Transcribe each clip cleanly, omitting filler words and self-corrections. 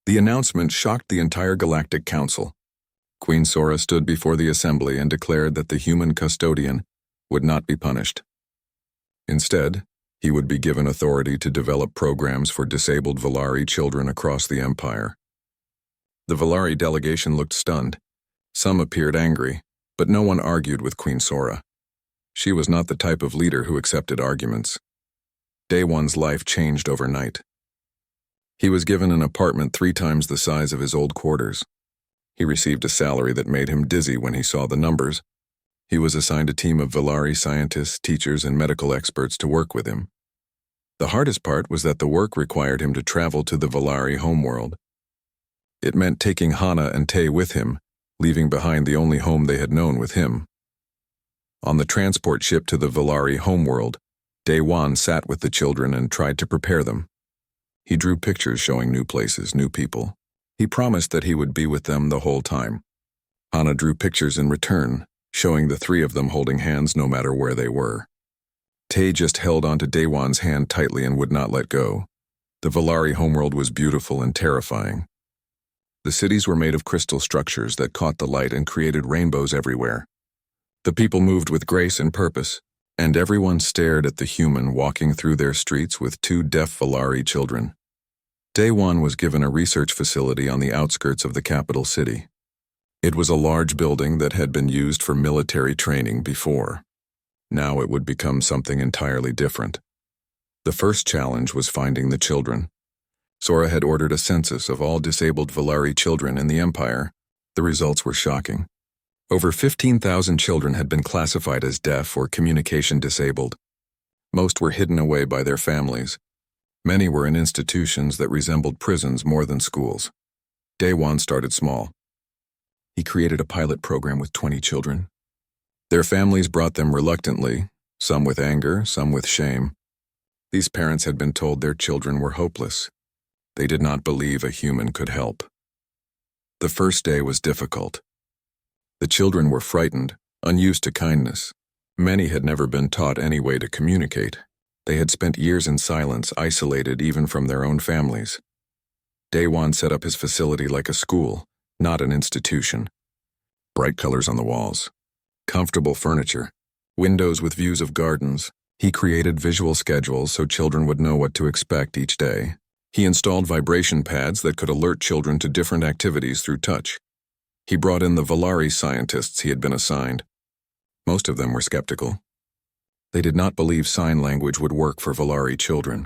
The announcement shocked the entire Galactic Council. Queen Sora stood before the assembly and declared that the human Custodian would not be punished. Instead, he would be given authority to develop programs for disabled Valari children across the Empire. The Valari delegation looked stunned. Some appeared angry, but no one argued with Queen Sora. She was not the type of leader who accepted arguments. Day One's life changed overnight. He was given an apartment 3 times the size of his old quarters. He received a salary that made him dizzy when he saw the numbers. He was assigned a team of Valari scientists, teachers, and medical experts to work with him. The hardest part was that the work required him to travel to the Valari homeworld. It meant taking Hana and Tay with him, leaving behind the only home they had known with him. On the transport ship to the Valari homeworld, Day One sat with the children and tried to prepare them. He drew pictures showing new places, new people. He promised that he would be with them the whole time. Hana drew pictures in return, showing the 3 of them holding hands no matter where they were. Tay just held onto Day One's hand tightly and would not let go. The Valari homeworld was beautiful and terrifying. The cities were made of crystal structures that caught the light and created rainbows everywhere. The people moved with grace and purpose, and everyone stared at the human walking through their streets with 2 deaf Valari children. Day One was given a research facility on the outskirts of the capital city. It was a large building that had been used for military training before. Now it would become something entirely different. The first challenge was finding the children. Sora had ordered a census of all disabled Valari children in the Empire. The results were shocking. Over 15,000 children had been classified as deaf or communication disabled. Most were hidden away by their families. Many were in institutions that resembled prisons more than schools. Day One started small. He created a pilot program with 20 children. Their families brought them reluctantly, some with anger, some with shame. These parents had been told their children were hopeless. They did not believe a human could help. The first day was difficult. The children were frightened, unused to kindness. Many had never been taught any way to communicate. They had spent years in silence, isolated even from their own families. Day One set up his facility like a school, not an institution. Bright colors on the walls, comfortable furniture, windows with views of gardens. He created visual schedules so children would know what to expect each day. He installed vibration pads that could alert children to different activities through touch. He brought in the Valari scientists he had been assigned. Most of them were skeptical. They did not believe sign language would work for Valari children.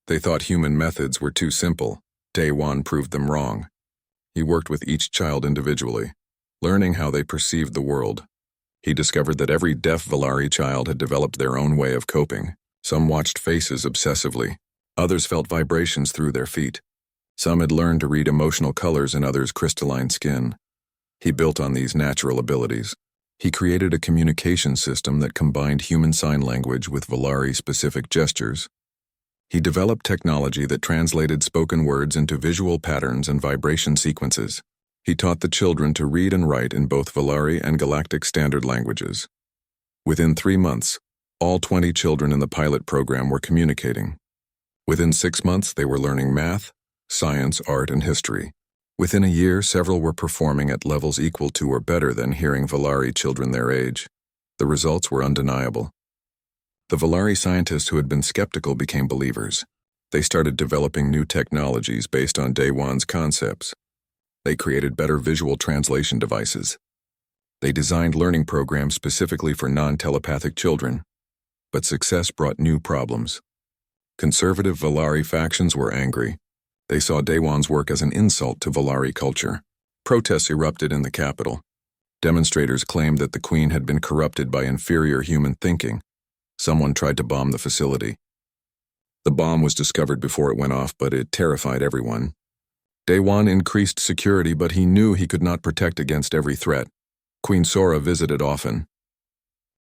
They thought human methods were too simple. Day One proved them wrong. He worked with each child individually, learning how they perceived the world. He discovered that every deaf Valari child had developed their own way of coping. Some watched faces obsessively. Others felt vibrations through their feet. Some had learned to read emotional colors in others' crystalline skin. He built on these natural abilities. He created a communication system that combined human sign language with Valari-specific gestures. He developed technology that translated spoken words into visual patterns and vibration sequences. He taught the children to read and write in both Valari and Galactic Standard languages. Within 3 months, all 20 children in the pilot program were communicating. Within 6 months, they were learning math, science, art, and history. Within a year, several were performing at levels equal to or better than hearing Valari children their age. The results were undeniable. The Valari scientists who had been skeptical became believers. They started developing new technologies based on Day One's concepts. They created better visual translation devices. They designed learning programs specifically for non-telepathic children. But success brought new problems. Conservative Valari factions were angry. They saw Day One's work as an insult to Valari culture. Protests erupted in the capital. Demonstrators claimed that the Queen had been corrupted by inferior human thinking. Someone tried to bomb the facility. The bomb was discovered before it went off, but it terrified everyone. Day One increased security, but he knew he could not protect against every threat. Queen Sora visited often.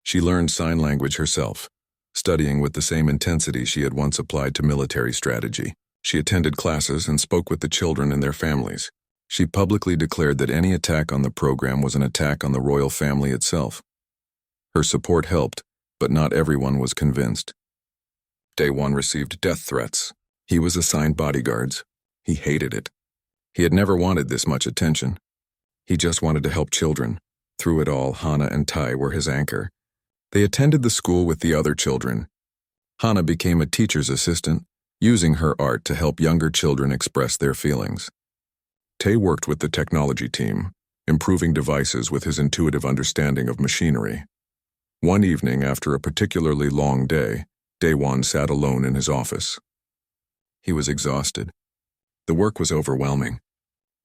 She learned sign language herself, studying with the same intensity she had once applied to military strategy. She attended classes and spoke with the children and their families. She publicly declared that any attack on the program was an attack on the royal family itself. Her support helped, but not everyone was convinced. Day One received death threats. He was assigned bodyguards. He hated it. He had never wanted this much attention. He just wanted to help children. Through it all, Hana and Tai were his anchor. They attended the school with the other children. Hana became a teacher's assistant, using her art to help younger children express their feelings. Tai worked with the technology team, improving devices with his intuitive understanding of machinery. One evening, after a particularly long day, Daewon sat alone in his office. He was exhausted. The work was overwhelming.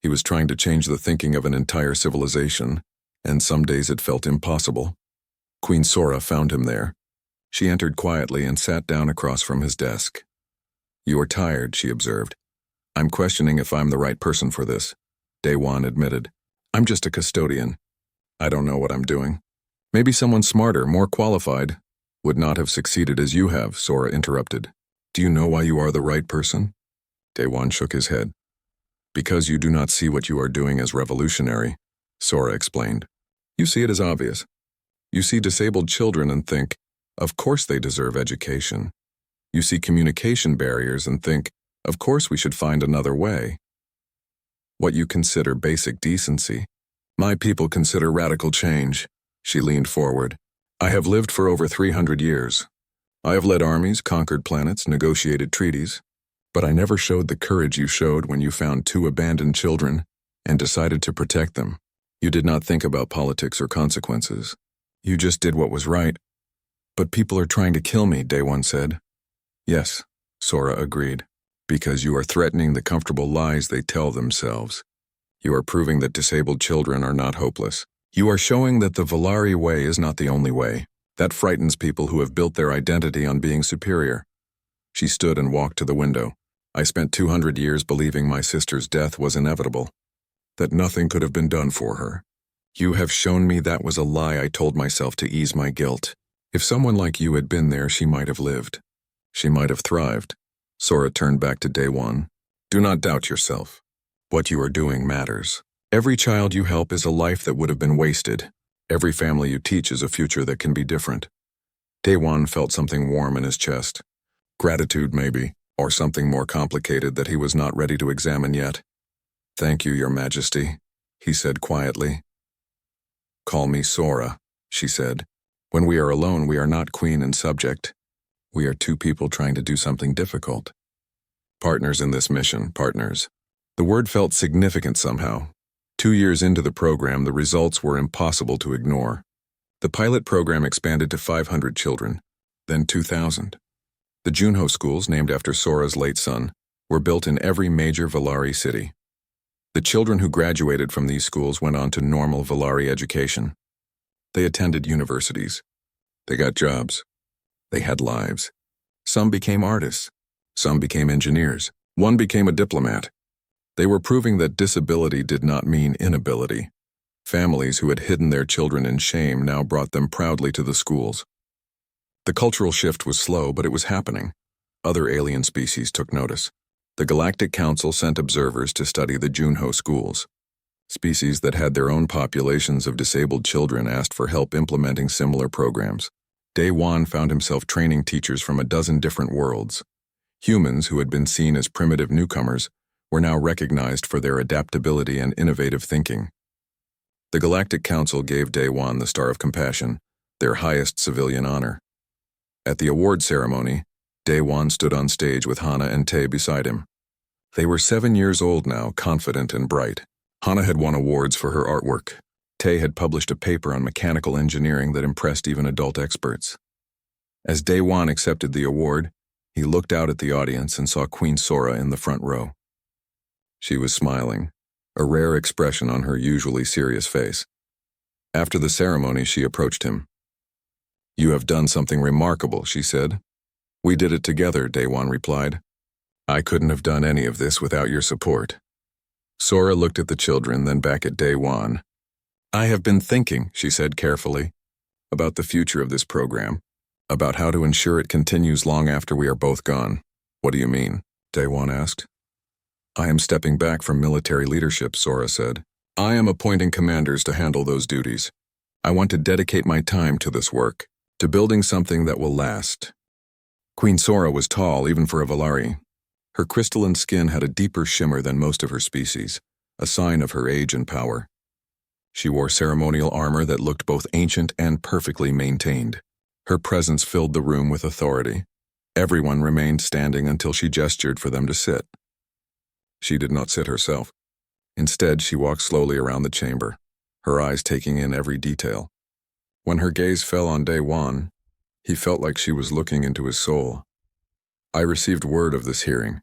He was trying to change the thinking of an entire civilization, and some days it felt impossible. Queen Sora found him there. She entered quietly and sat down across from his desk. "You are tired," she observed. "I'm questioning if I'm the right person for this," Daewon admitted. "I'm just a custodian. I don't know what I'm doing. Maybe someone smarter, more qualified, would not have succeeded as you have," Sora interrupted. "Do you know why you are the right person?" Daewon shook his head. "Because you do not see what you are doing as revolutionary," Sora explained. "You see it as obvious. You see disabled children and think, of course they deserve education. You see communication barriers and think, of course we should find another way. What you consider basic decency, my people consider radical change." She leaned forward. "I have lived for over 300 years. I have led armies, conquered planets, negotiated treaties, but I never showed the courage you showed when you found 2 abandoned children and decided to protect them. You did not think about politics or consequences. You just did what was right." "But people are trying to kill me," Daewon said. "Yes," Sora agreed, "because you are threatening the comfortable lies they tell themselves. You are proving that disabled children are not hopeless. You are showing that the Valari way is not the only way. That frightens people who have built their identity on being superior." She stood and walked to the window. "I spent 200 years believing my sister's death was inevitable, that nothing could have been done for her. You have shown me that was a lie I told myself to ease my guilt. If someone like you had been there, she might have lived. She might have thrived." Sora turned back to Daewon. "Do not doubt yourself. What you are doing matters. Every child you help is a life that would have been wasted. Every family you teach is a future that can be different." Daewon felt something warm in his chest. Gratitude, maybe, or something more complicated that he was not ready to examine yet. "Thank you, Your Majesty," he said quietly. "Call me Sora," she said. "When we are alone, we are not queen and subject. We are 2 people trying to do something difficult. Partners in this mission, partners." The word felt significant somehow. 2 years into the program, the results were impossible to ignore. The pilot program expanded to 500 children, then 2,000. The Junho schools, named after Sora's late son, were built in every major Valari city. The children who graduated from these schools went on to normal Valari education. They attended universities. They got jobs. They had lives. Some became artists. Some became engineers. One became a diplomat. They were proving that disability did not mean inability. Families who had hidden their children in shame now brought them proudly to the schools. The cultural shift was slow, but it was happening. Other alien species took notice. The Galactic Council sent observers to study the Junho schools. Species that had their own populations of disabled children asked for help implementing similar programs. Daewon found himself training teachers from a dozen different worlds. Humans who had been seen as primitive newcomers were now recognized for their adaptability and innovative thinking. The Galactic Council gave Daewon the Star of Compassion, their highest civilian honor. At the award ceremony, Daewon stood on stage with Hana and Tai beside him. They were 7 years old now, confident and bright. Hana had won awards for her artwork. Tai had published a paper on mechanical engineering that impressed even adult experts. As Daewon accepted the award, he looked out at the audience and saw Queen Sora in the front row. She was smiling, a rare expression on her usually serious face. After the ceremony, she approached him. "You have done something remarkable," she said. "We did it together," Daewon replied. "I couldn't have done any of this without your support." Sora looked at the children, then back at Daewon. "I have been thinking," she said carefully, "about the future of this program, about how to ensure it continues long after we are both gone." "What do you mean?" Daewon asked. "I am stepping back from military leadership," Sora said. "I am appointing commanders to handle those duties. I want to dedicate my time to this work, to building something that will last." Queen Sora was tall, even for a Valari. Her crystalline skin had a deeper shimmer than most of her species, a sign of her age and power. She wore ceremonial armor that looked both ancient and perfectly maintained. Her presence filled the room with authority. Everyone remained standing until she gestured for them to sit. She did not sit herself. Instead, she walked slowly around the chamber, her eyes taking in every detail. When her gaze fell on Daewon, he felt like she was looking into his soul. "I received word of this hearing,"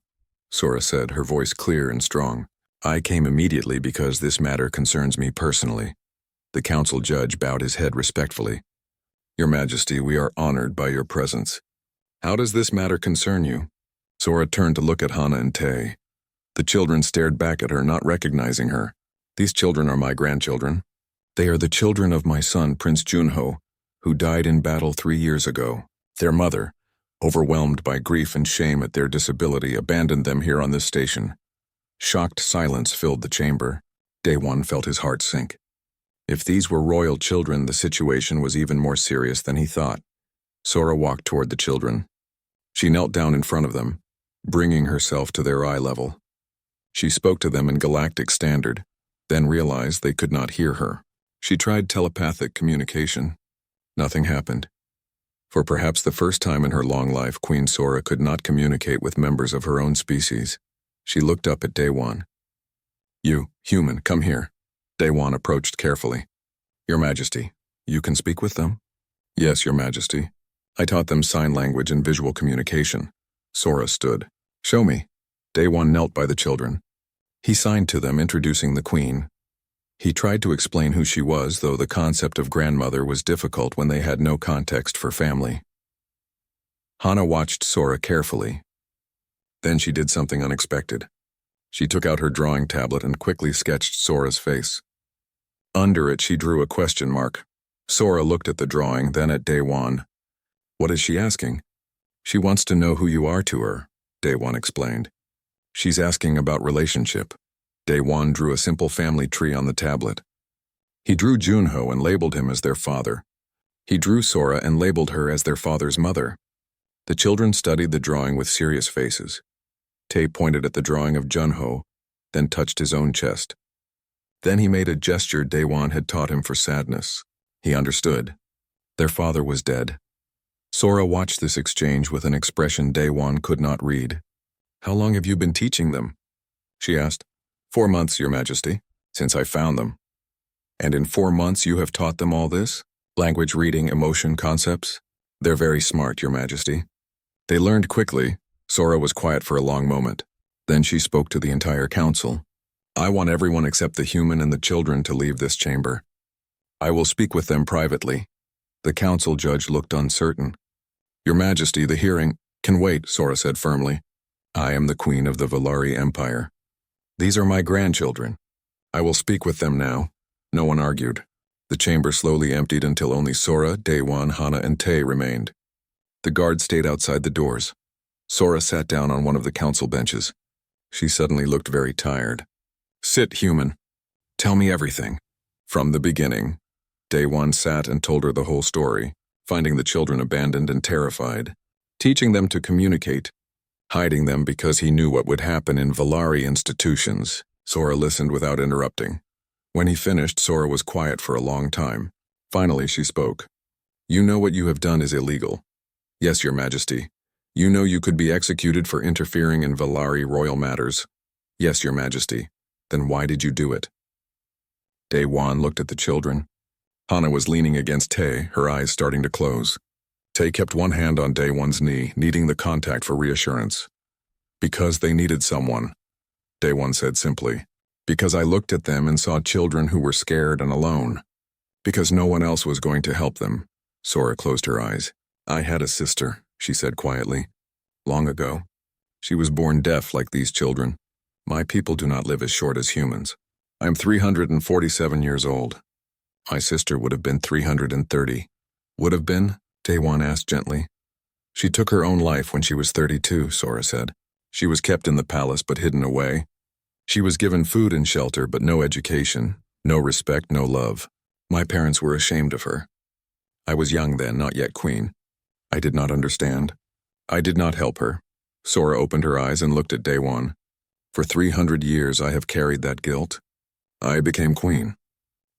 Sora said, her voice clear and strong. "I came immediately because this matter concerns me personally." The council judge bowed his head respectfully. "Your Majesty, we are honored by your presence. How does this matter concern you?" Sora turned to look at Hana and Tay. The children stared back at her, not recognizing her. "These children are my grandchildren. They are the children of my son, Prince Junho, who died in battle 3 years ago. Their mother, overwhelmed by grief and shame at their disability, abandoned them here on this station." Shocked silence filled the chamber. Daewon felt his heart sink. If these were royal children, the situation was even more serious than he thought. Sora walked toward the children. She knelt down in front of them, bringing herself to their eye level. She spoke to them in Galactic Standard, then realized they could not hear her. She tried telepathic communication. Nothing happened. For perhaps the first time in her long life, Queen Sora could not communicate with members of her own species. She looked up at Daewon. "You, human, come here." Daewon approached carefully. "Your Majesty, you can speak with them?" "Yes, Your Majesty. I taught them sign language and visual communication." Sora stood. "Show me." Daewon knelt by the children. He signed to them, introducing the Queen. He tried to explain who she was, though the concept of grandmother was difficult when they had no context for family. Hana watched Sora carefully. Then she did something unexpected. She took out her drawing tablet and quickly sketched Sora's face. Under it, she drew a question mark. Sora looked at the drawing, then at Daewon. "What is she asking?" "She wants to know who you are to her," Daewon explained. "She's asking about relationship." Daewon drew a simple family tree on the tablet. He drew Junho and labeled him as their father. He drew Sora and labeled her as their father's mother. The children studied the drawing with serious faces. Tay pointed at the drawing of Junho, then touched his own chest. Then he made a gesture Daewon had taught him for sadness. He understood. Their father was dead. Sora watched this exchange with an expression Daewon could not read. "How long have you been teaching them?" she asked. 4 months, Your Majesty, since I found them." "And in 4 months you have taught them all this? Language, reading, emotion, concepts?" "They're very smart, Your Majesty." They learned quickly. Sora was quiet for a long moment. Then she spoke to the entire council. "I want everyone except the human and the children to leave this chamber. I will speak with them privately." The council judge looked uncertain. "Your Majesty, the hearing—" "Can wait," Sora said firmly. "I am the Queen of the Valari Empire. These are my grandchildren. I will speak with them now." No one argued. The chamber slowly emptied until only Sora, Daewon, Hana, and Tay remained. The guards stayed outside the doors. Sora sat down on one of the council benches. She suddenly looked very tired. "Sit, human. Tell me everything. From the beginning." Daewon sat and told her the whole story, finding the children abandoned and terrified, teaching them to communicate, hiding them because he knew what would happen in Valari institutions. Sora listened without interrupting. When he finished, Sora was quiet for a long time. Finally, she spoke. "You know what you have done is illegal." "Yes, Your Majesty." "You know you could be executed for interfering in Valari royal matters." "Yes, Your Majesty." "Then why did you do it?" Daewon looked at the children. Hana was leaning against Tay, her eyes starting to close. Tay kept one hand on Daewon's knee, needing the contact for reassurance. "Because they needed someone," Daewon said simply. "Because I looked at them and saw children who were scared and alone. Because no one else was going to help them." Sora closed her eyes. "I had a sister," she said quietly. "Long ago. She was born deaf like these children. My people do not live as short as humans. I'm 347 years old. My sister would have been 330. Would have been?" Daewon asked gently. "She took her own life when she was 32, Sora said. She was kept in the palace but hidden away. She was given food and shelter but no education, no respect, no love. My parents were ashamed of her. I was young then, not yet queen. I did not understand. I did not help her. Sora opened her eyes and looked at Daewon. For 300 years I have carried that guilt. I became queen.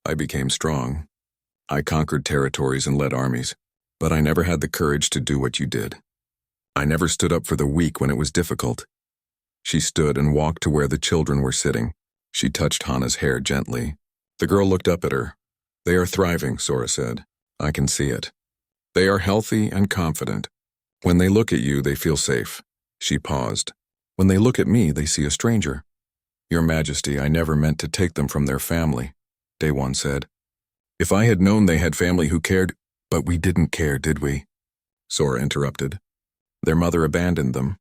I became strong. I conquered territories and led armies. But I never had the courage to do what you did. I never stood up for the weak when it was difficult. She stood and walked to where the children were sitting. She touched Hana's hair gently. The girl looked up at her. They are thriving, Sora said. I can see it. They are healthy and confident. When they look at you, they feel safe. She paused. When they look at me, they see a stranger. Your Majesty, I never meant to take them from their family, Daewon said. If I had known they had family who cared, but we didn't care, did we? Sora interrupted. Their mother abandoned them.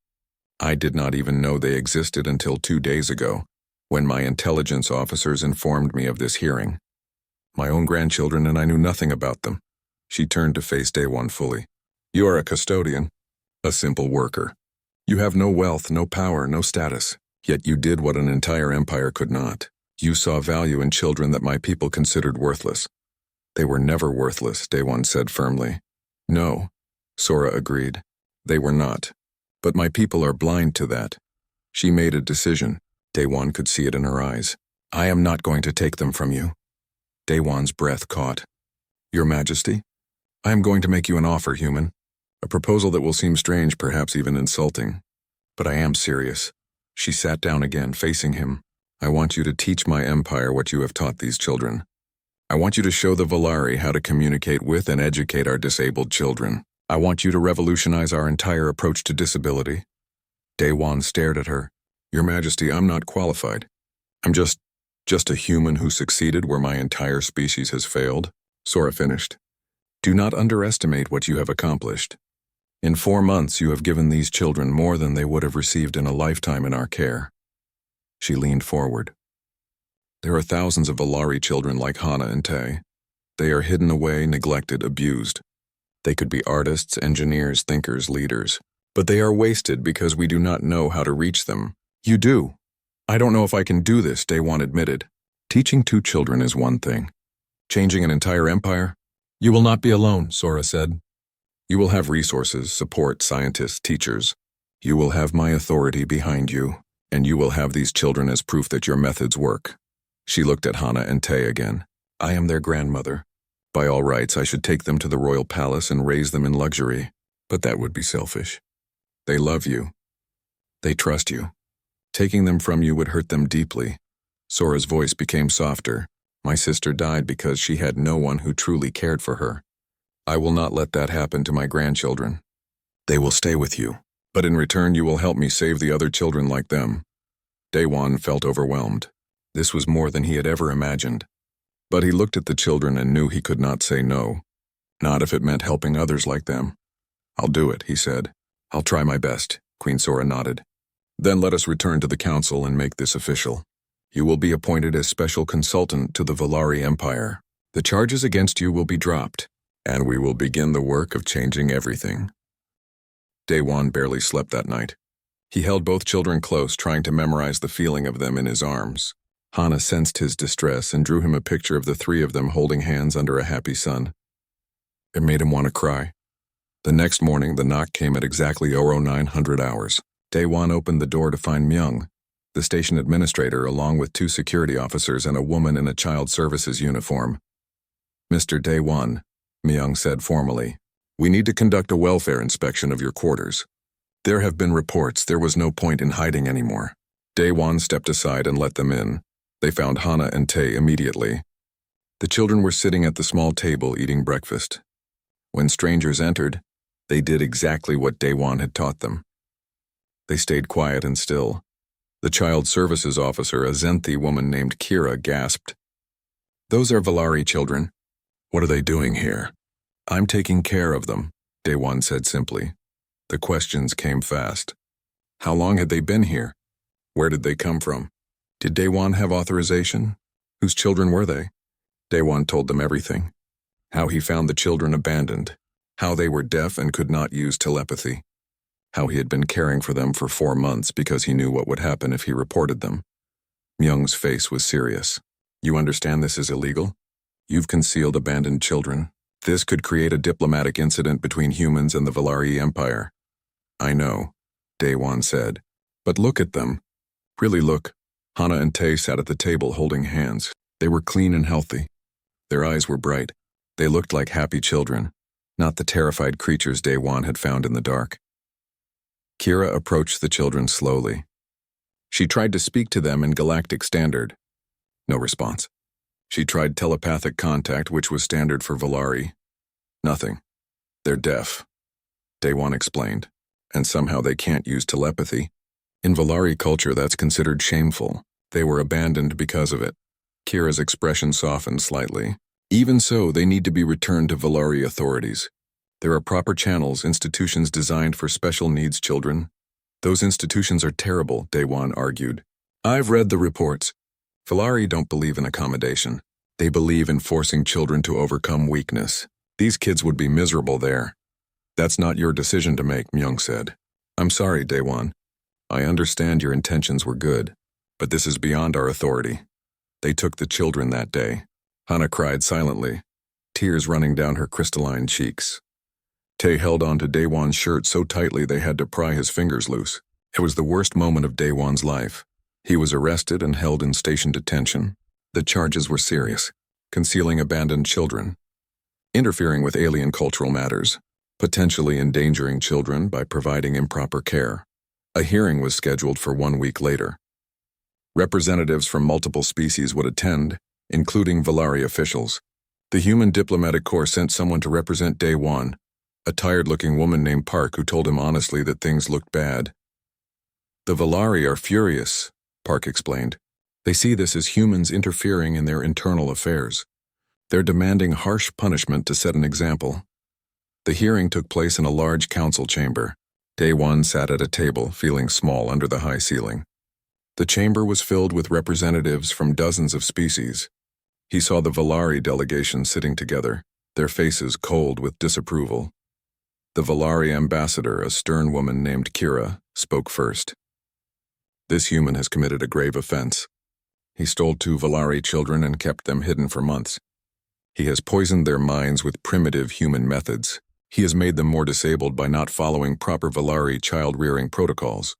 I did not even know they existed until 2 days ago, when my intelligence officers informed me of this hearing. My own grandchildren, and I knew nothing about them. She turned to face Daewon fully. You are a custodian, a simple worker. You have no wealth, no power, no status, yet you did what an entire empire could not. You saw value in children that my people considered worthless. They were never worthless, Daewon said firmly. No, Sora agreed. They were not. But my people are blind to that. She made a decision. Daewon could see it in her eyes. I am not going to take them from you. Daewon's breath caught. Your Majesty, I am going to make you an offer, human. A proposal that will seem strange, perhaps even insulting. But I am serious. She sat down again, facing him. I want you to teach my empire what you have taught these children. I want you to show the Volari how to communicate with and educate our disabled children. I want you to revolutionize our entire approach to disability. Daewon stared at her. Your Majesty, I'm not qualified. I'm just a human who succeeded where my entire species has failed. Sora finished. Do not underestimate what you have accomplished. In 4 months, you have given these children more than they would have received in a lifetime in our care. She leaned forward. There are thousands of Volari children like Hana and Tay. They are hidden away, neglected, abused. They could be artists, engineers, thinkers, leaders. But they are wasted because we do not know how to reach them. You do. I don't know if I can do this, Daewon admitted. Teaching 2 children is one thing. Changing an entire empire? You will not be alone, Sora said. You will have resources, support, scientists, teachers. You will have my authority behind you, and you will have these children as proof that your methods work. She looked at Hana and Tay again. I am their grandmother. By all rights, I should take them to the royal palace and raise them in luxury, but that would be selfish. They love you. They trust you. Taking them from you would hurt them deeply. Sora's voice became softer. My sister died because she had no one who truly cared for her. I will not let that happen to my grandchildren. They will stay with you, but in return you will help me save the other children like them. Daewon felt overwhelmed. This was more than he had ever imagined. But he looked at the children and knew he could not say no. Not if it meant helping others like them. I'll do it, he said. I'll try my best, Queen Sora nodded. Then let us return to the council and make this official. You will be appointed as special consultant to the Volari Empire. The charges against you will be dropped, and we will begin the work of changing everything. Daewon barely slept that night. He held both children close, trying to memorize the feeling of them in his arms. Hana sensed his distress and drew him a picture of the 3 of them holding hands under a happy sun. It made him want to cry. The next morning, the knock came at exactly 0900 hours. Daewon opened the door to find Myung, the station administrator, along with 2 security officers and a woman in a child services uniform. Mr. Daewon, Myung said formally, we need to conduct a welfare inspection of your quarters. There have been reports there was no point in hiding anymore. Daewon stepped aside and let them in. They found Hana and Tay immediately. The children were sitting at the small table eating breakfast. When strangers entered, they did exactly what Daewon had taught them. They stayed quiet and still. The child services officer, a Zenthi woman named Kira, gasped. Those are Volari children. What are they doing here? I'm taking care of them, Daewon said simply. The questions came fast. How long had they been here? Where did they come from? Did Daewon have authorization? Whose children were they? Daewon told them everything. How he found the children abandoned. How they were deaf and could not use telepathy. How he had been caring for them for 4 months because he knew what would happen if he reported them. Myung's face was serious. You understand this is illegal? You've concealed abandoned children. This could create a diplomatic incident between humans and the Volari Empire. I know. Daewon said. But look at them. Really look. Hana and Tae sat at the table holding hands. They were clean and healthy. Their eyes were bright. They looked like happy children, not the terrified creatures Daewon had found in the dark. Kira approached the children slowly. She tried to speak to them in Galactic Standard. No response. She tried telepathic contact, which was standard for Valari. Nothing. They're deaf, Daewon explained, and somehow they can't use telepathy. In Valari culture, that's considered shameful. They were abandoned because of it. Kira's expression softened slightly. Even so, they need to be returned to Valari authorities. There are proper channels, institutions designed for special needs children. Those institutions are terrible, Daewon argued. I've read the reports. Valari don't believe in accommodation. They believe in forcing children to overcome weakness. These kids would be miserable there. That's not your decision to make, Myung said. I'm sorry, Daewon. I understand your intentions were good, but this is beyond our authority. They took the children that day. Hana cried silently, tears running down her crystalline cheeks. Tae held on to Daewon's shirt so tightly they had to pry his fingers loose. It was the worst moment of Daewon's life. He was arrested and held in station detention. The charges were serious: concealing abandoned children, interfering with alien cultural matters, potentially endangering children by providing improper care. A hearing was scheduled for 1 week later. Representatives from multiple species would attend, including Valari officials. The human diplomatic corps sent someone to represent Daewon, a tired-looking woman named Park who told him honestly that things looked bad. The Valari are furious, Park explained. They see this as humans interfering in their internal affairs. They're demanding harsh punishment to set an example. The hearing took place in a large council chamber. Daewon sat at a table, feeling small under the high ceiling. The chamber was filled with representatives from dozens of species. He saw the Valari delegation sitting together, their faces cold with disapproval. The Valari ambassador, a stern woman named Kira, spoke first. This human has committed a grave offense. He stole 2 Valari children and kept them hidden for months. He has poisoned their minds with primitive human methods. He has made them more disabled by not following proper Valari child-rearing protocols.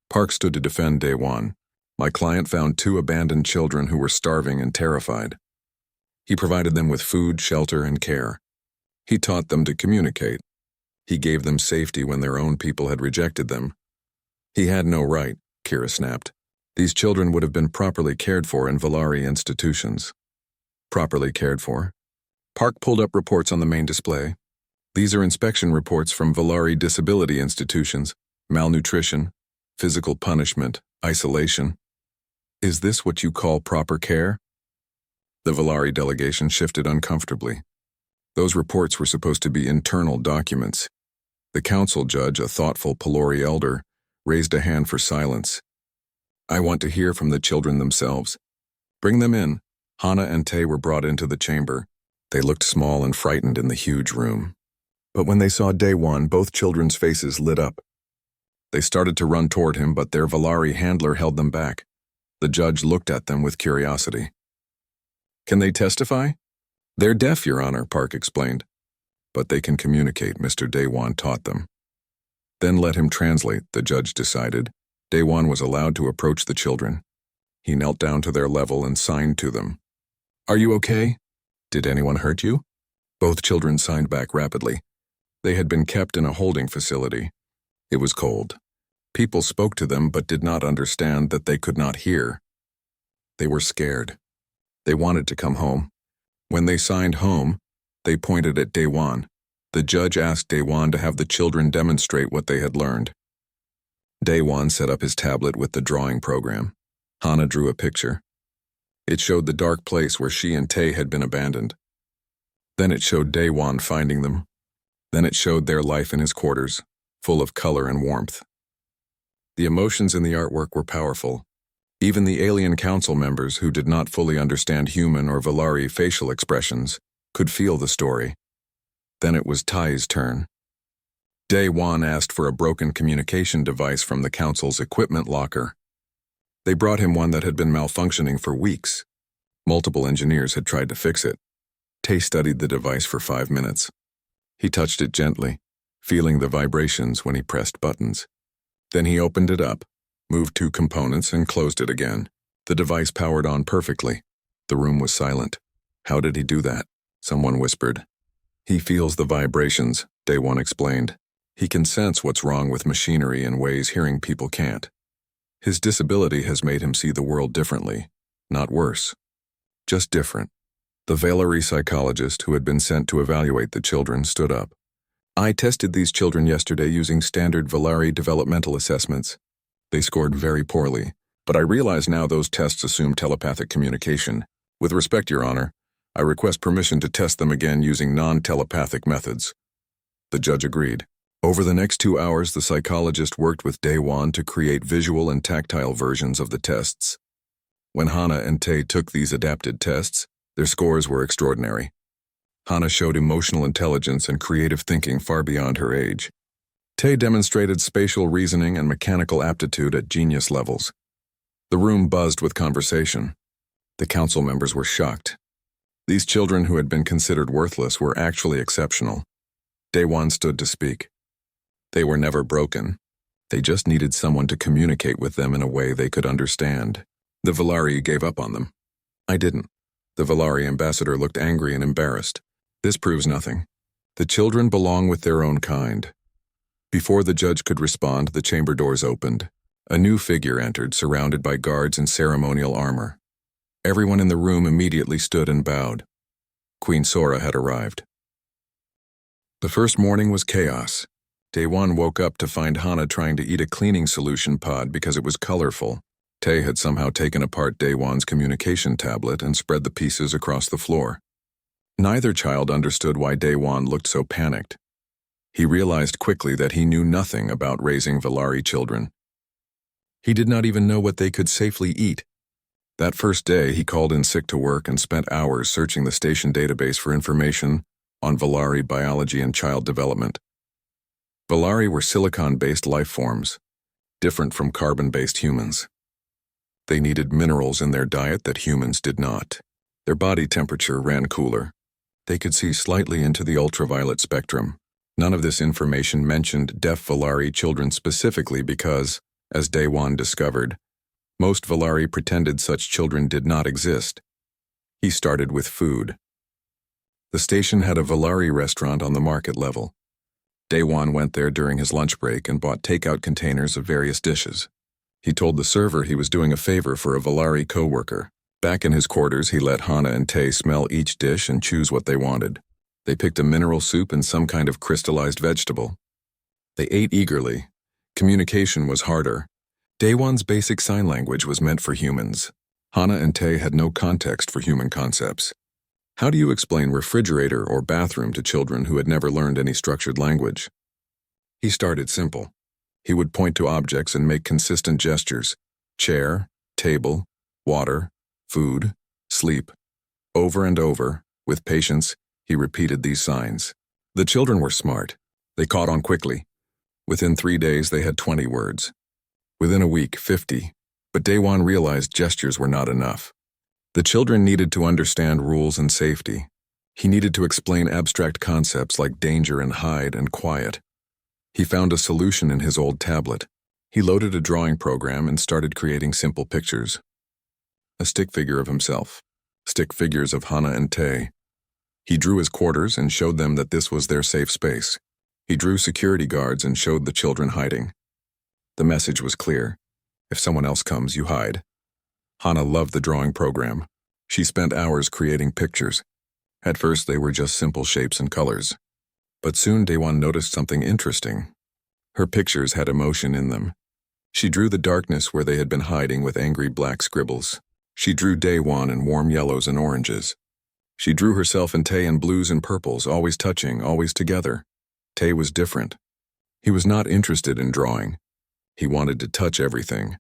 Park stood to defend Daewon. My client found 2 abandoned children who were starving and terrified. He provided them with food, shelter, and care. He taught them to communicate. He gave them safety when their own people had rejected them. He had no right, Kira snapped. These children would have been properly cared for in Valari institutions. Properly cared for? Park pulled up reports on the main display. These are inspection reports from Valari disability institutions: malnutrition, physical punishment, isolation. Is this what you call proper care? The Valari delegation shifted uncomfortably. Those reports were supposed to be internal documents. The council judge, a thoughtful Pelori elder, raised a hand for silence. I want to hear from the children themselves. Bring them in. Hana and Tae were brought into the chamber. They looked small and frightened in the huge room. But when they saw Daewon, both children's faces lit up. They started to run toward him, but their Valari handler held them back. The judge looked at them with curiosity. Can they testify? They're deaf, Your Honor, Park explained. But they can communicate, Mr. Daewon taught them. Then let him translate, the judge decided. Daewon was allowed to approach the children. He knelt down to their level and signed to them. Are you okay? Did anyone hurt you? Both children signed back rapidly. They had been kept in a holding facility. It was cold. People spoke to them but did not understand that they could not hear. They were scared. They wanted to come home. When they signed home, they pointed at Daewon. The judge asked Daewon to have the children demonstrate what they had learned. Daewon set up his tablet with the drawing program. Hana drew a picture. It showed the dark place where she and Tae had been abandoned. Then it showed Daewon finding them. Then it showed their life in his quarters, full of color and warmth. The emotions in the artwork were powerful. Even the alien council members, who did not fully understand human or Valari facial expressions, could feel the story. Then it was Tae's turn. Daewon asked for a broken communication device from the council's equipment locker. They brought him one that had been malfunctioning for weeks. Multiple engineers had tried to fix it. Tae studied the device for 5 minutes. He touched it gently, feeling the vibrations when he pressed buttons. Then he opened it up, moved two components, and closed it again. The device powered on perfectly. The room was silent. How did he do that? Someone whispered. He feels the vibrations, Day One explained. He can sense what's wrong with machinery in ways hearing people can't. His disability has made him see the world differently, not worse, just different. The Valerie psychologist who had been sent to evaluate the children stood up. I tested these children yesterday using standard Valerie developmental assessments. They scored very poorly, but I realize now those tests assume telepathic communication. With respect, Your Honor, I request permission to test them again using non-telepathic methods. The judge agreed. Over the next 2 hours, the psychologist worked with Day One to create visual and tactile versions of the tests. When Hana and Tay took these adapted tests, their scores were extraordinary. Hana showed emotional intelligence and creative thinking far beyond her age. Tay demonstrated spatial reasoning and mechanical aptitude at genius levels. The room buzzed with conversation. The council members were shocked. These children who had been considered worthless were actually exceptional. Day One stood to speak. They were never broken. They just needed someone to communicate with them in a way they could understand. The Valari gave up on them. I didn't. The Valari ambassador looked angry and embarrassed. This proves nothing. The children belong with their own kind. Before the judge could respond, the chamber doors opened. A new figure entered, surrounded by guards in ceremonial armor. Everyone in the room immediately stood and bowed. Queen Sora had arrived. The first morning was chaos. Day One woke up to find Hana trying to eat a cleaning solution pod because it was colorful. Tay had somehow taken apart Day One's communication tablet and spread the pieces across the floor. Neither child understood why Day One looked so panicked. He realized quickly that he knew nothing about raising Valari children. He did not even know what they could safely eat. That first day, he called in sick to work and spent hours searching the station database for information on Valari biology and child development. Valari were silicon-based life forms, different from carbon-based humans. They needed minerals in their diet that humans did not. Their body temperature ran cooler. They could see slightly into the ultraviolet spectrum. None of this information mentioned deaf Valari children specifically because, as Day One discovered, most Valari pretended such children did not exist. He started with food. The station had a Valari restaurant on the market level. Day One went there during his lunch break and bought takeout containers of various dishes. He told the server he was doing a favor for a Valari co-worker. Back in his quarters, he let Hana and Tay smell each dish and choose what they wanted. They picked a mineral soup and some kind of crystallized vegetable. They ate eagerly. Communication was harder. Day One's basic sign language was meant for humans. Hana and Tay had no context for human concepts. How do you explain refrigerator or bathroom to children who had never learned any structured language? He started simple. He would point to objects and make consistent gestures. Chair, table, water, food, sleep. Over and over, with patience, he repeated these signs. The children were smart. They caught on quickly. Within 3 days, they had 20 words. Within a week, 50. But Day One realized gestures were not enough. The children needed to understand rules and safety. He needed to explain abstract concepts like danger and hide and quiet. He found a solution in his old tablet. He loaded a drawing program and started creating simple pictures. A stick figure of himself. Stick figures of Hana and Tay. He drew his quarters and showed them that this was their safe space. He drew security guards and showed the children hiding. The message was clear. If someone else comes, you hide. Hana loved the drawing program. She spent hours creating pictures. At first, they were just simple shapes and colors. But soon Day One noticed something interesting. Her pictures had emotion in them. She drew the darkness where they had been hiding with angry black scribbles. She drew Day One in warm yellows and oranges. She drew herself and Tay in blues and purples, always touching, always together. Tay was different. He was not interested in drawing. He wanted to touch everything,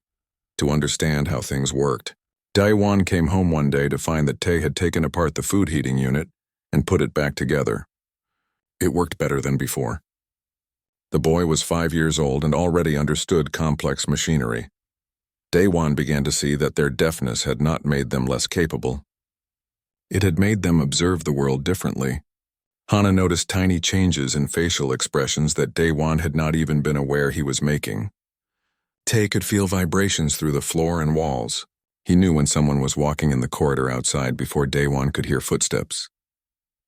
to understand how things worked. Day One came home one day to find that Tay had taken apart the food heating unit and put it back together. It worked better than before. The boy was 5 years old and already understood complex machinery. Day One began to see that their deafness had not made them less capable. It had made them observe the world differently. Hana noticed tiny changes in facial expressions that Day One had not even been aware he was making. Tay could feel vibrations through the floor and walls. He knew when someone was walking in the corridor outside before Daewon could hear footsteps.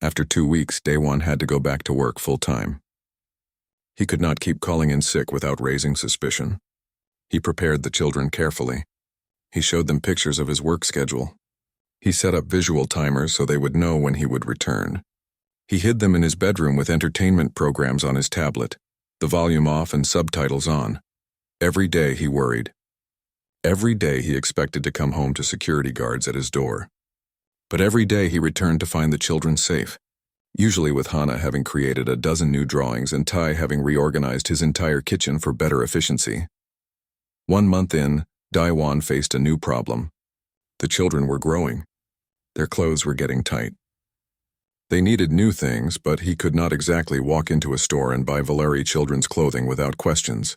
After 2 weeks, Daewon had to go back to work full-time. He could not keep calling in sick without raising suspicion. He prepared the children carefully. He showed them pictures of his work schedule. He set up visual timers so they would know when he would return. He hid them in his bedroom with entertainment programs on his tablet, the volume off and subtitles on. Every day he worried. Every day he expected to come home to security guards at his door. But every day he returned to find the children safe, usually with Hana having created a dozen new drawings and Tai having reorganized his entire kitchen for better efficiency. 1 month in, Daewon faced a new problem. The children were growing. Their clothes were getting tight. They needed new things, but he could not exactly walk into a store and buy Valeri children's clothing without questions.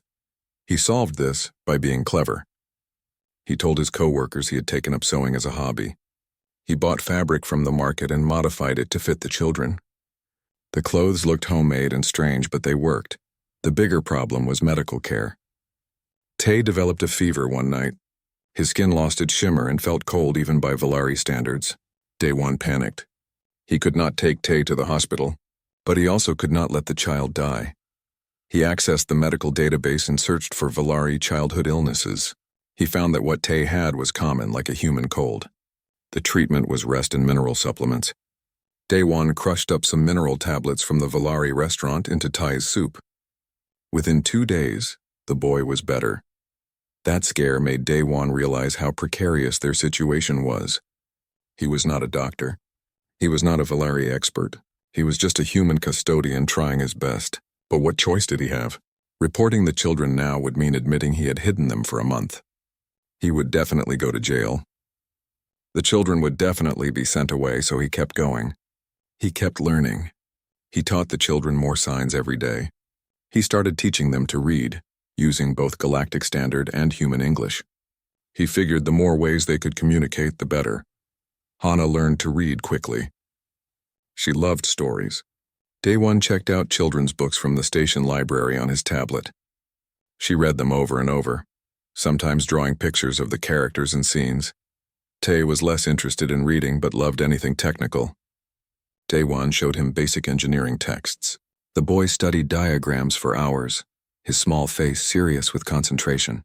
He solved this by being clever. He told his co-workers he had taken up sewing as a hobby. He bought fabric from the market and modified it to fit the children. The clothes looked homemade and strange, but they worked. The bigger problem was medical care. Tay developed a fever one night. His skin lost its shimmer and felt cold even by Valeri standards. Daewon panicked. He could not take Tay to the hospital, but he also could not let the child die. He accessed the medical database and searched for Valeri childhood illnesses. He found that what Tay had was common, like a human cold. The treatment was rest and mineral supplements. Daewon crushed up some mineral tablets from the Valeri restaurant into Tai's soup. Within 2 days, the boy was better. That scare made Daewon realize how precarious their situation was. He was not a doctor. He was not a Valeri expert. He was just a human custodian trying his best. But what choice did he have? Reporting the children now would mean admitting he had hidden them for a month. He would definitely go to jail. The children would definitely be sent away, so he kept going. He kept learning. He taught the children more signs every day. He started teaching them to read, using both Galactic Standard and Human English. He figured the more ways they could communicate, the better. Hana learned to read quickly. She loved stories. Daewon checked out children's books from the station library on his tablet. She read them over and over, sometimes drawing pictures of the characters and scenes. Tay was less interested in reading but loved anything technical. Daewon showed him basic engineering texts. The boy studied diagrams for hours, his small face serious with concentration.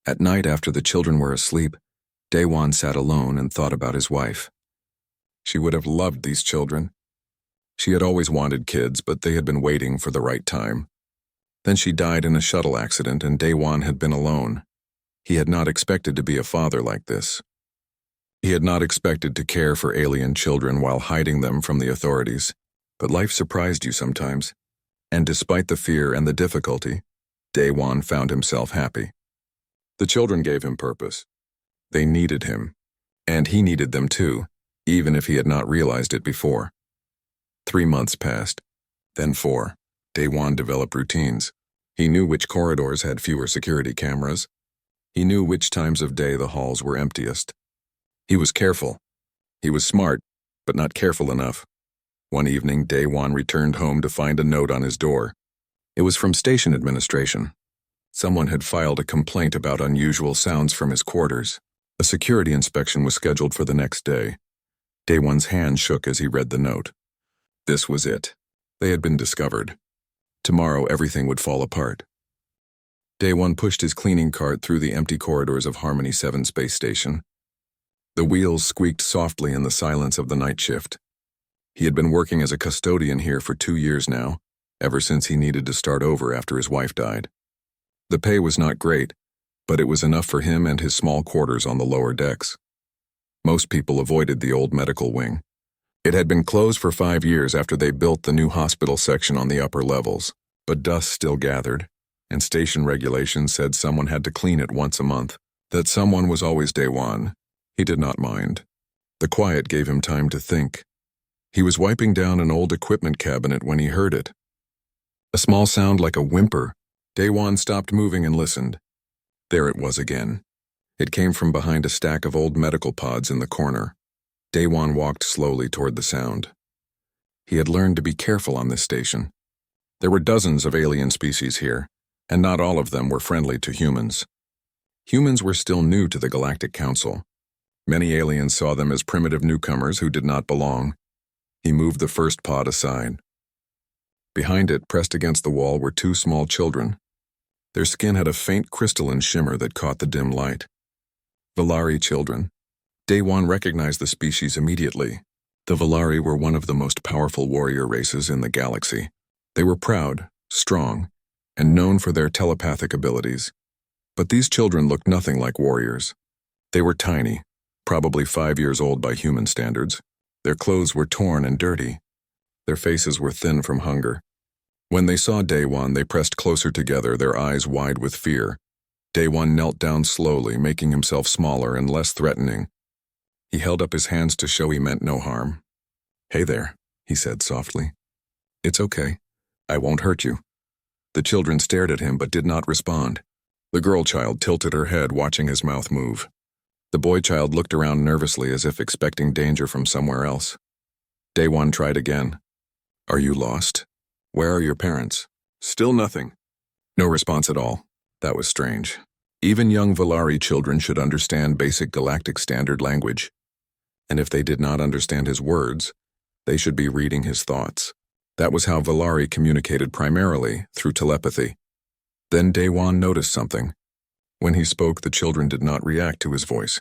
At night after the children were asleep, Daewon sat alone and thought about his wife. She would have loved these children. She had always wanted kids, but they had been waiting for the right time. Then she died in a shuttle accident and Daewon had been alone. He had not expected to be a father like this. He had not expected to care for alien children while hiding them from the authorities. But life surprised you sometimes. And despite the fear and the difficulty, Daewon found himself happy. The children gave him purpose. They needed him. And he needed them too, even if he had not realized it before. 3 months passed, then 4. Daewon developed routines. He knew which corridors had fewer security cameras. He knew which times of day the halls were emptiest. He was careful. He was smart, but not careful enough. One evening, Daewon returned home to find a note on his door. It was from station administration. Someone had filed a complaint about unusual sounds from his quarters. A security inspection was scheduled for the next day. Daewon's hand shook as he read the note. This was it. They had been discovered. Tomorrow everything would fall apart. Daewon pushed his cleaning cart through the empty corridors of Harmony 7 space station. The wheels squeaked softly in the silence of the night shift. He had been working as a custodian here for 2 years now, ever since he needed to start over after his wife died. The pay was not great, but it was enough for him and his small quarters on the lower decks. Most people avoided the old medical wing. It had been closed for 5 years after they built the new hospital section on the upper levels, but dust still gathered, and station regulations said someone had to clean it once a month. That someone was always Daewon. He did not mind. The quiet gave him time to think. He was wiping down an old equipment cabinet when he heard it. A small sound like a whimper. Daewon stopped moving and listened. There it was again. It came from behind a stack of old medical pods in the corner. Daewon walked slowly toward the sound. He had learned to be careful on this station. There were dozens of alien species here, and not all of them were friendly to humans. Humans were still new to the Galactic Council. Many aliens saw them as primitive newcomers who did not belong. He moved the first pod aside. Behind it, pressed against the wall, were two small children. Their skin had a faint crystalline shimmer that caught the dim light. Valari children. Day One recognized the species immediately. The Valari were one of the most powerful warrior races in the galaxy. They were proud, strong, and known for their telepathic abilities. But these children looked nothing like warriors. They were tiny, probably 5 years old by human standards. Their clothes were torn and dirty. Their faces were thin from hunger. When they saw Day One, they pressed closer together, their eyes wide with fear. Day One knelt down slowly, making himself smaller and less threatening. He held up his hands to show he meant no harm. "Hey there," he said softly. "It's okay. I won't hurt you." The children stared at him but did not respond. The girl child tilted her head, watching his mouth move. The boy child looked around nervously as if expecting danger from somewhere else. Day One tried again. "Are you lost? Where are your parents?" Still nothing. No response at all. That was strange. Even young Valari children should understand basic galactic standard language. And if they did not understand his words, they should be reading his thoughts. That was how Valari communicated primarily, through telepathy. Then Day One noticed something. When he spoke, the children did not react to his voice.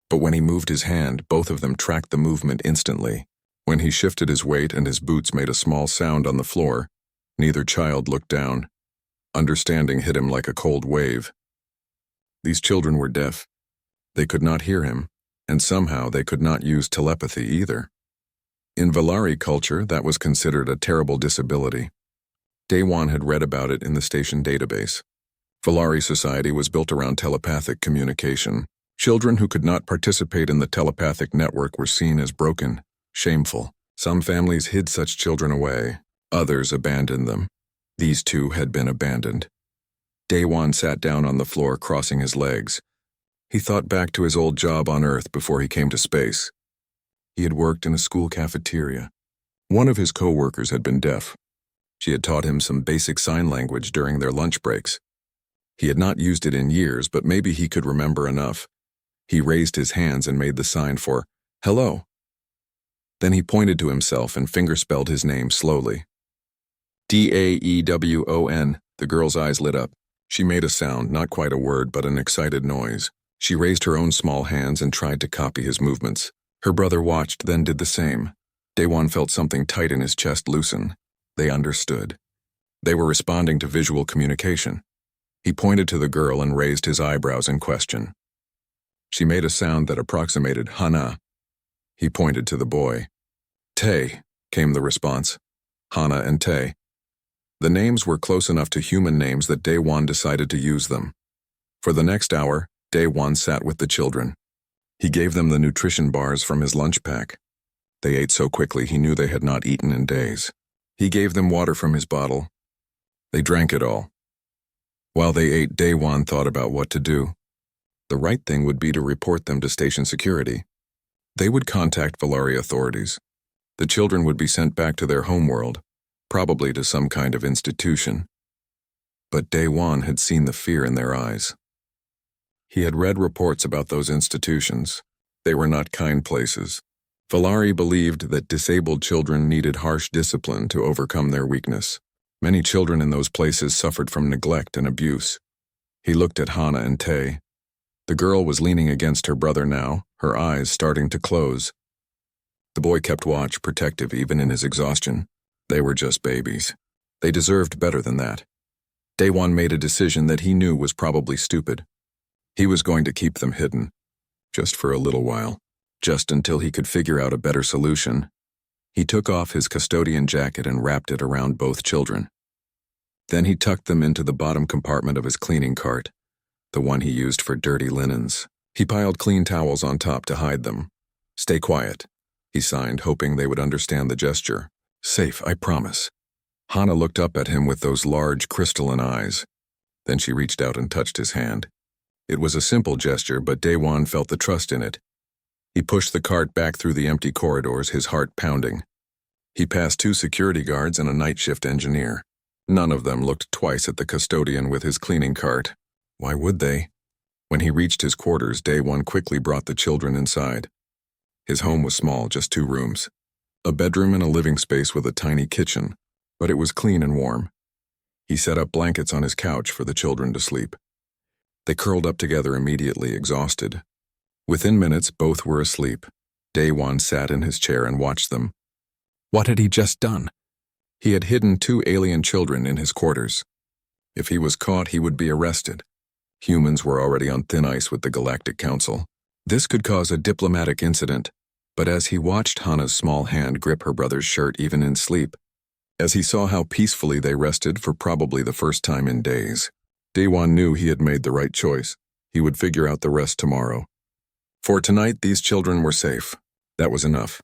But when he moved his hand, both of them tracked the movement instantly. When he shifted his weight and his boots made a small sound on the floor, neither child looked down. Understanding hit him like a cold wave. These children were deaf. They could not hear him, and somehow they could not use telepathy either. In Valari culture, that was considered a terrible disability. Day One had read about it in the station database. Valari society was built around telepathic communication. Children who could not participate in the telepathic network were seen as broken, shameful. Some families hid such children away. Others abandoned them. These two had been abandoned. Day One sat down on the floor, crossing his legs. He thought back to his old job on Earth before he came to space. He had worked in a school cafeteria. One of his co-workers had been deaf. She had taught him some basic sign language during their lunch breaks. He had not used it in years, but maybe he could remember enough. He raised his hands and made the sign for hello. Then he pointed to himself and fingerspelled his name slowly. Daewon. The girl's eyes lit up. She made a sound, not quite a word, but an excited noise. She raised her own small hands and tried to copy his movements. Her brother watched, then did the same. Day One felt something tight in his chest loosen. They understood. They were responding to visual communication. He pointed to the girl and raised his eyebrows in question. She made a sound that approximated Hana. He pointed to the boy. Tay, came the response. Hana and Tay. The names were close enough to human names that Day One decided to use them. For the next hour, Day One sat with the children. He gave them the nutrition bars from his lunch pack. They ate so quickly he knew they had not eaten in days. He gave them water from his bottle. They drank it all. While they ate, Day One thought about what to do. The right thing would be to report them to station security. They would contact Valari authorities. The children would be sent back to their homeworld, probably to some kind of institution. But Day One had seen the fear in their eyes. He had read reports about those institutions. They were not kind places. Valari believed that disabled children needed harsh discipline to overcome their weakness. Many children in those places suffered from neglect and abuse. He looked at Hana and Tay. The girl was leaning against her brother now, her eyes starting to close. The boy kept watch, protective even in his exhaustion. They were just babies. They deserved better than that. Day One made a decision that he knew was probably stupid. He was going to keep them hidden, just for a little while, just until he could figure out a better solution. He took off his custodian jacket and wrapped it around both children. Then he tucked them into the bottom compartment of his cleaning cart, the one he used for dirty linens. He piled clean towels on top to hide them. "Stay quiet," he signed, hoping they would understand the gesture. "Safe, I promise." Hana looked up at him with those large crystalline eyes. Then she reached out and touched his hand. It was a simple gesture, but Day One felt the trust in it. He pushed the cart back through the empty corridors, his heart pounding. He passed 2 security guards and a night shift engineer. None of them looked twice at the custodian with his cleaning cart. Why would they? When he reached his quarters, Day One quickly brought the children inside. His home was small, just 2 rooms. A bedroom and a living space with a tiny kitchen, but it was clean and warm. He set up blankets on his couch for the children to sleep. They curled up together immediately, exhausted. Within minutes, both were asleep. Day One sat in his chair and watched them. What had he just done? He had hidden 2 alien children in his quarters. If he was caught, he would be arrested. Humans were already on thin ice with the Galactic Council. This could cause a diplomatic incident, but as he watched Hana's small hand grip her brother's shirt even in sleep, as he saw how peacefully they rested for probably the first time in days, Day One knew he had made the right choice. He would figure out the rest tomorrow. For tonight, these children were safe. That was enough.